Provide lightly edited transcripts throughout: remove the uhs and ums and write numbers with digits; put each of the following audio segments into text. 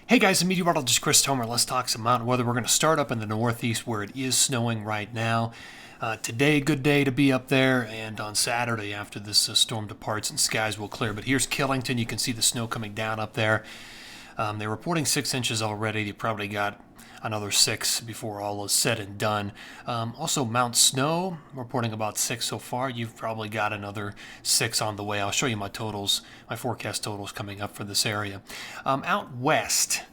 Hey guys, the Meteorologist Chris Tomer. Let's talk some mountain weather. We're going to start up in the Northeast where it is snowing right now. Today, good day to be up there, and on Saturday after this storm departs and skies will clear. But here's Killington. You can see the snow coming down up there. They're reporting 6 inches already. You probably got another 6 before all is said and done. Also, Mount Snow reporting about 6 so far. You've probably got another 6 on the way. I'll show you my totals, my forecast totals coming up for this area. Out west,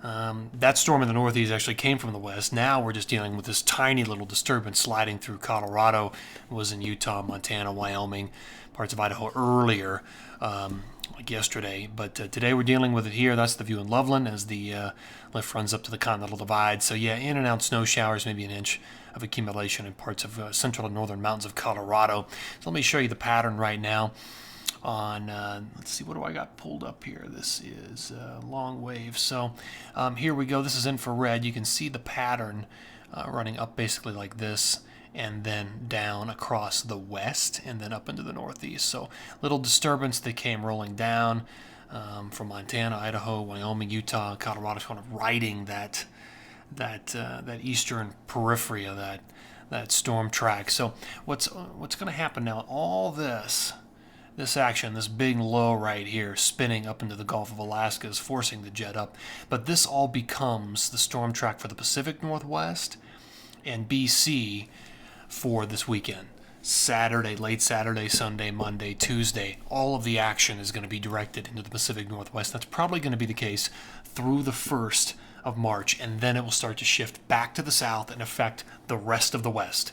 that storm in the Northeast actually came from the west. Now we're just dealing with this tiny little disturbance sliding through Colorado. It was in Utah, Montana, Wyoming, parts of Idaho earlier, like yesterday. But today we're dealing with it here. That's the view in Loveland as the lift runs up to the Continental Divide. So yeah, in and out snow showers, maybe an inch of accumulation in parts of central and northern mountains of Colorado. So let me show you the pattern right now. Let's see, what do I got pulled up here? This is long wave. So here we go. This is infrared. You can see the pattern running up basically like this and then down across the west and then up into the northeast. So little disturbance that came rolling down from Montana, Idaho, Wyoming, Utah, Colorado, kind of riding that eastern periphery of that storm track. So what's going to happen now? All this action, this big low right here, spinning up into the Gulf of Alaska, is forcing the jet up. But this all becomes the storm track for the Pacific Northwest and BC for this weekend. Saturday, late Saturday, Sunday, Monday, Tuesday, all of the action is going to be directed into the Pacific Northwest. That's probably going to be the case through the 1st of March, and then it will start to shift back to the south and affect the rest of the West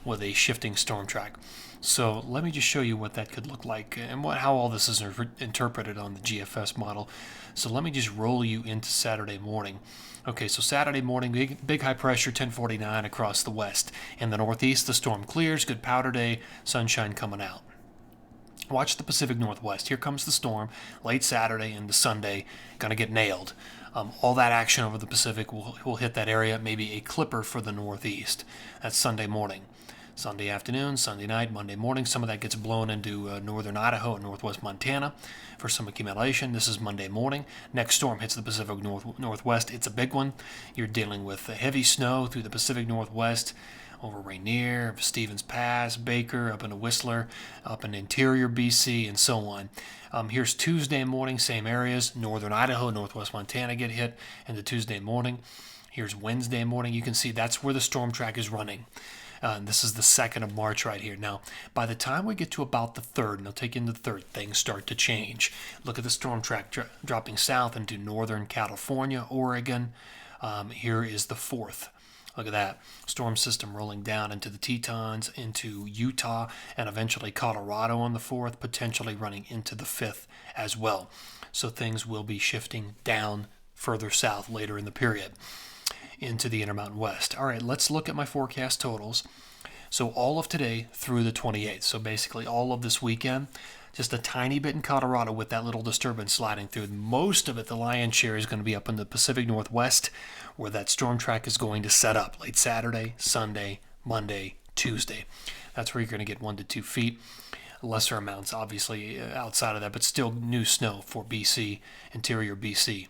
with a shifting storm track. So let me just show you what that could look like and how all this is interpreted on the GFS model. So let me just roll you into Saturday morning. Okay, so Saturday morning, big high pressure, 1049 across the west. In the northeast, the storm clears, good powder day, sunshine coming out. Watch the Pacific Northwest. Here comes the storm, late Saturday into Sunday, gonna get nailed. All that action over the Pacific will hit that area, maybe a clipper for the northeast. That's Sunday morning. Sunday afternoon, Sunday night, Monday morning. Some of that gets blown into northern Idaho and northwest Montana for some accumulation. This is Monday morning. Next storm hits the Pacific Northwest. It's a big one. You're dealing with heavy snow through the Pacific Northwest, over Rainier, Stevens Pass, Baker, up into Whistler, up in interior BC, and so on. Here's Tuesday morning, same areas. Northern Idaho, northwest Montana get hit into Tuesday morning. Here's Wednesday morning. You can see that's where the storm track is running. This is the 2nd of March right here. Now, by the time we get to about the 3rd, and I'll take you into the 3rd, things start to change. Look at the storm track dropping south into northern California, Oregon. Here is the 4th. Look at that. Storm system rolling down into the Tetons, into Utah, and eventually Colorado on the 4th, potentially running into the 5th as well. So things will be shifting down further south later in the period into the Intermountain West. All right, let's look at my forecast totals. So all of today through the 28th. So basically all of this weekend, just a tiny bit in Colorado with that little disturbance sliding through. Most of it, the lion's share, is going to be up in the Pacific Northwest where that storm track is going to set up late Saturday, Sunday, Monday, Tuesday. That's where you're going to get 1 to 2 feet. Lesser amounts, obviously, outside of that, but still new snow for BC, interior BC.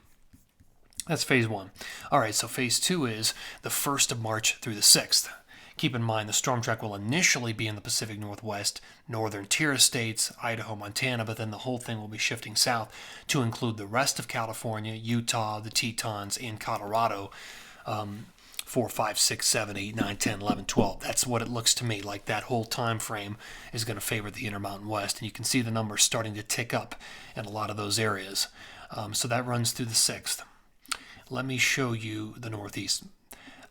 That's phase 1. All right, so phase 2 is the 1st of March through the 6th. Keep in mind the storm track will initially be in the Pacific Northwest, northern tier states, Idaho, Montana, but then the whole thing will be shifting south to include the rest of California, Utah, the Tetons, and Colorado. 4, 5, 6, 7, 8, 9, 10, 11, 12. That's what it looks to me like. That whole time frame is going to favor the Intermountain West, and you can see the numbers starting to tick up in a lot of those areas. So that runs through the 6th. Let me show you the Northeast.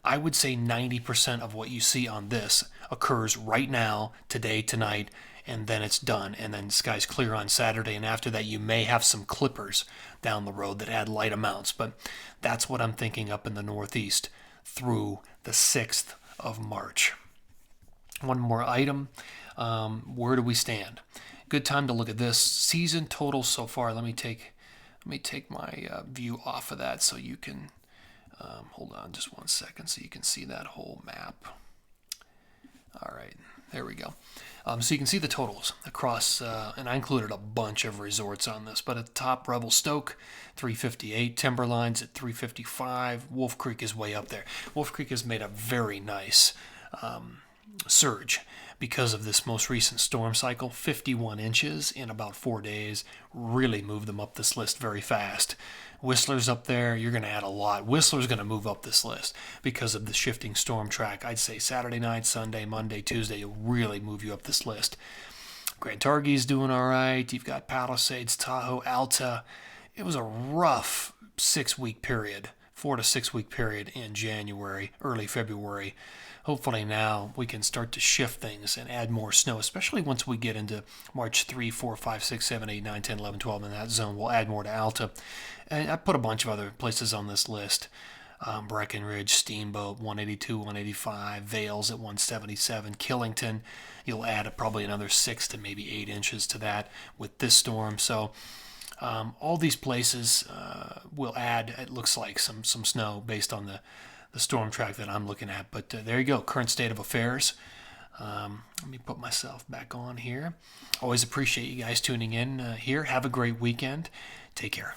I would say 90% of what you see on this occurs right now, today, tonight, and then it's done. And then skies clear on Saturday, and after that you may have some clippers down the road that add light amounts. But that's what I'm thinking up in the Northeast through the 6th of March. One more item. Where do we stand? Good time to look at this. Season total so far. Let me take my view off of that so you can, hold on just 1 second so you can see that whole map. All right, There we go. So you can see the totals across, and I included a bunch of resorts on this, but at the top, Revelstoke, 358, Timberlines at 355, Wolf Creek is way up there. Wolf Creek has made a very nice surge because of this most recent storm cycle. 51 inches in about 4 days really moved them up this list very fast. Whistler's up there. You're going to add a lot. Whistler's going to move up this list because of the shifting storm track. I'd say Saturday night, Sunday, Monday, Tuesday will really move you up this list. Grand Targhee doing all right. You've got Palisades, Tahoe, Alta. It was a rough 6-week period, 4 to 6 week period in January, early February. Hopefully now we can start to shift things and add more snow, especially once we get into March 3, 4, 5, 6, 7, 8, 9, 10, 11, 12 in that zone. We'll add more to Alta. And I put a bunch of other places on this list. Breckenridge, Steamboat, 182, 185, Vales at 177, Killington. You'll add probably another 6 to maybe 8 inches to that with this storm. So all these places will add, it looks like, some snow based on the storm track that I'm looking at. But there you go, current state of affairs. Let me put myself back on here. Always appreciate you guys tuning in here. Have a great weekend. Take care.